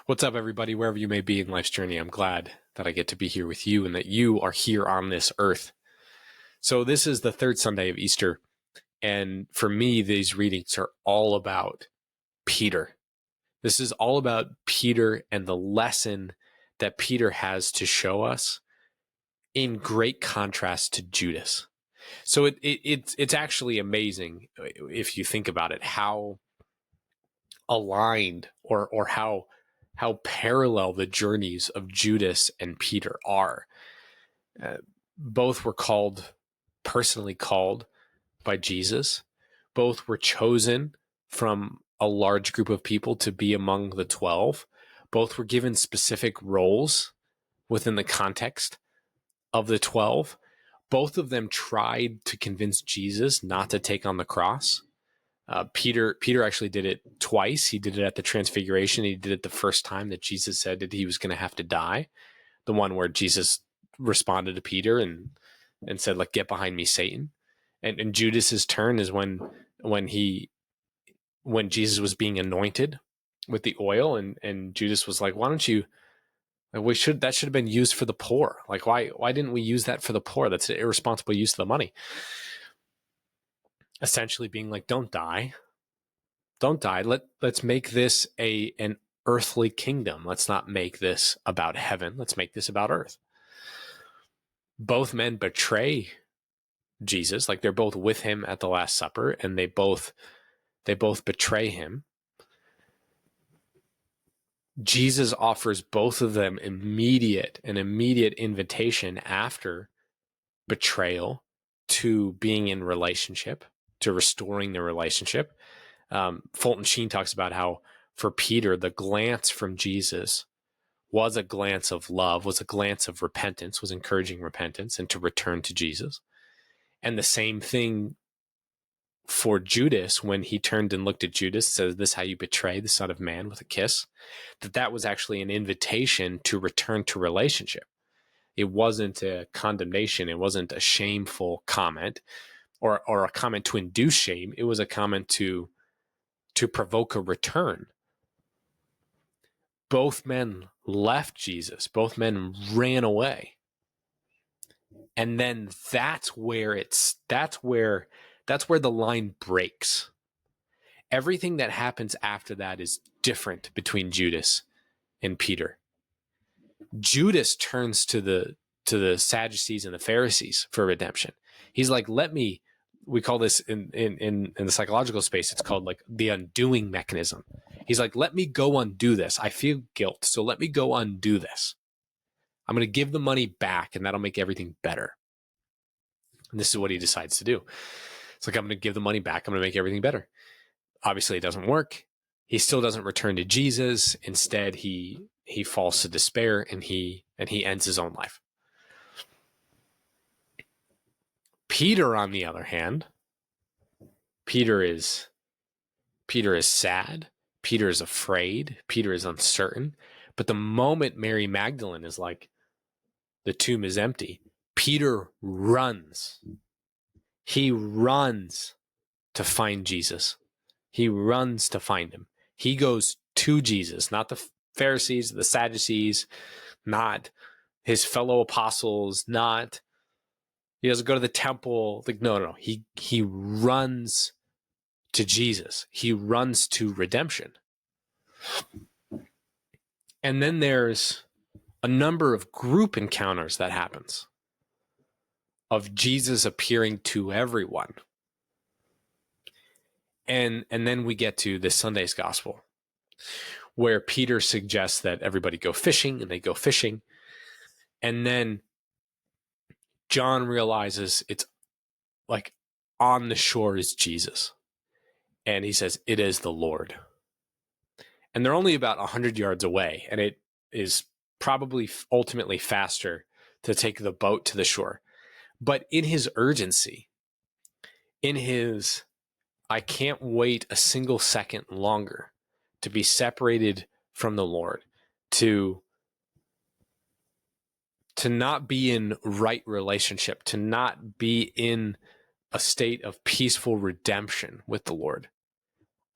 What's up, everybody, wherever you may be in life's journey? I'm glad that I get to be here with you and that you are here on this earth. So this is the third Sunday of Easter. And for me, these readings are all about Peter. This is all about Peter and the lesson that Peter has to show us in great contrast to Judas. So it's actually amazing if you think about it, how aligned or how parallel the journeys of Judas and Peter are. Both were personally called by Jesus. Both were chosen from a large group of people to be among the 12. Both were given specific roles within the context of the 12. Both of them tried to convince Jesus not to take on the cross. Peter actually did it twice. He did it at the Transfiguration. He did it the first time that Jesus said that he was going to have to die. The one where Jesus responded to Peter and said, like, get behind me, Satan. And Judas's turn is when Jesus was being anointed with the oil, and Judas was like, why don't you, that should have been used for the poor. Like, why didn't we use that for the poor? That's an irresponsible use of the money. Essentially being like, don't die. Let's make this an earthly kingdom. Let's not make this about heaven. Let's make this about earth. Both men betray Jesus. Like, they're both with him at the Last Supper, and they both betray him. Jesus offers both of them an immediate invitation after betrayal to being in relationship, to restoring the relationship. Fulton Sheen talks about how for Peter, the glance from Jesus was a glance of love, was a glance of repentance, was encouraging repentance and to return to Jesus. And the same thing for Judas, when he turned and looked at Judas, says, this is how you betray the Son of Man, with a kiss, that was actually an invitation to return to relationship. It wasn't a condemnation. It wasn't a shameful comment or a comment to induce shame. It was a comment to provoke a return. Both men left Jesus. Both men ran away. And then that's where the line breaks. Everything that happens after that is different between Judas and Peter. Judas turns to the Sadducees and the Pharisees for redemption. He's like, we call this in the psychological space, it's called like the undoing mechanism. He's like, let me go undo this. I feel guilt, so let me go undo this. I'm going to give the money back, and that'll make everything better. And this is what he decides to do. It's like, I'm going to give the money back. I'm going to make everything better. Obviously, it doesn't work. He still doesn't return to Jesus. Instead, he falls to despair, and he ends his own life. Peter, on the other hand, Peter is sad. Peter is afraid. Peter is uncertain. But the moment Mary Magdalene is like, the tomb is empty, Peter runs. He runs to find Jesus. He runs to find him. He goes to Jesus, not the Pharisees, the Sadducees, not his fellow apostles, not, he doesn't go to the temple. Like, no. He runs to Jesus. He runs to redemption. And then there's a number of group encounters that happens of Jesus appearing to everyone. And then we get to this Sunday's gospel, where Peter suggests that everybody go fishing, and they go fishing. And then John realizes it's like on the shore is Jesus. And he says, it is the Lord. And they're only about 100 yards away, and it is probably ultimately faster to take the boat to the shore. But in his urgency, in his, I can't wait a single second longer to be separated from the Lord, to not be in right relationship, to not be in a state of peaceful redemption with the Lord,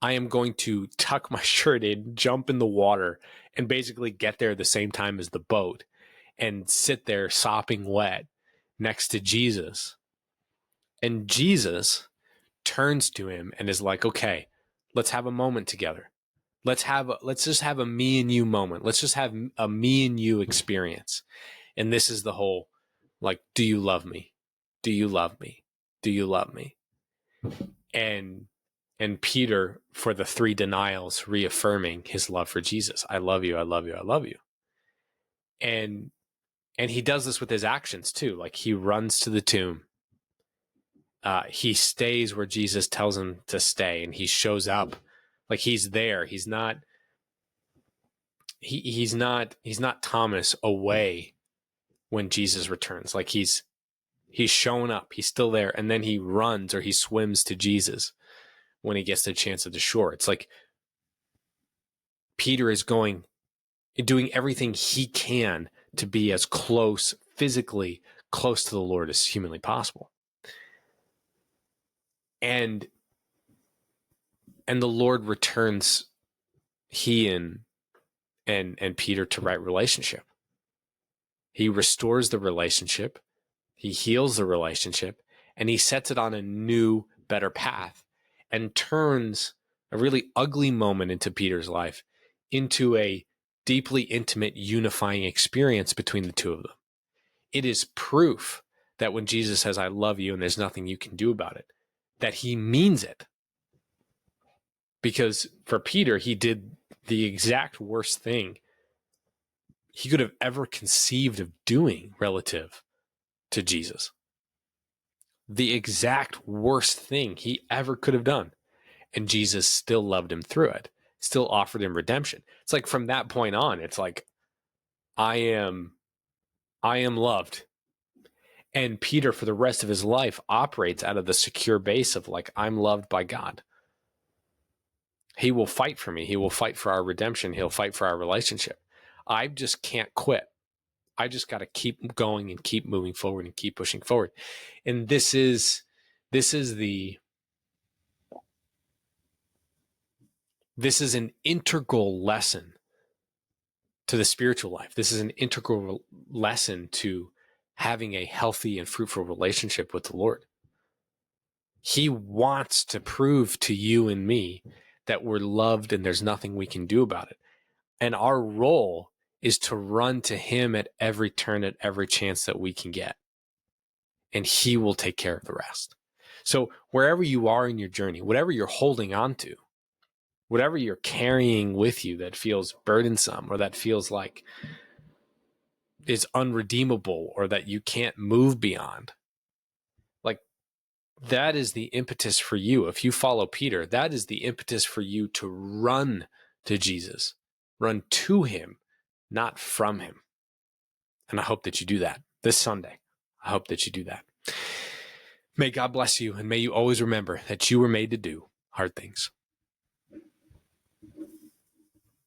I am going to tuck my shirt in, jump in the water, and basically get there the same time as the boat and sit there sopping wet next to Jesus. And Jesus turns to him and is like, okay, let's have a moment together. Let's just have a me and you moment. Let's just have a me and you experience. And this is the whole, like, do you love me? Do you love me? Do you love me? And Peter, for the 3 denials, reaffirming his love for Jesus. I love you. I love you. I love you. And he does this with his actions too. Like, he runs to the tomb. He stays where Jesus tells him to stay, and he shows up. Like, he's there. He's not Thomas away when Jesus returns. Like, he's showing up. He's still there. And then he runs or he swims to Jesus when he gets the chance at the shore. It's like Peter is doing everything he can to be as physically close to the Lord as humanly possible. And the Lord returns he and Peter to right relationship. He restores the relationship, he heals the relationship, and he sets it on a new, better path, and turns a really ugly moment into Peter's life into a deeply intimate, unifying experience between the two of them. It is proof that when Jesus says, I love you, and there's nothing you can do about it, that he means it. Because for Peter, he did the exact worst thing he could have ever conceived of doing relative to Jesus. The exact worst thing he ever could have done. And Jesus still loved him through it, still offered him redemption. It's like, from that point on, it's like, I am loved. And Peter, for the rest of his life, operates out of the secure base of, like, I'm loved by God. He will fight for me. He will fight for our redemption. He'll fight for our relationship. I just can't quit. I just got to keep going and keep moving forward and keep pushing forward. And this is an integral lesson to the spiritual life. This is an integral lesson to having a healthy and fruitful relationship with the Lord. He wants to prove to you and me that we're loved and there's nothing we can do about it. And our role is to run to him at every turn, at every chance that we can get. And he will take care of the rest. So wherever you are in your journey, whatever you're holding on to, whatever you're carrying with you that feels burdensome, or that feels like is unredeemable, or that you can't move beyond, like, that is the impetus for you. If you follow Peter, that is the impetus for you to run to Jesus, run to him, not from him. And I hope that you do that this Sunday. I hope that you do that. May God bless you, and may you always remember that you were made to do hard things.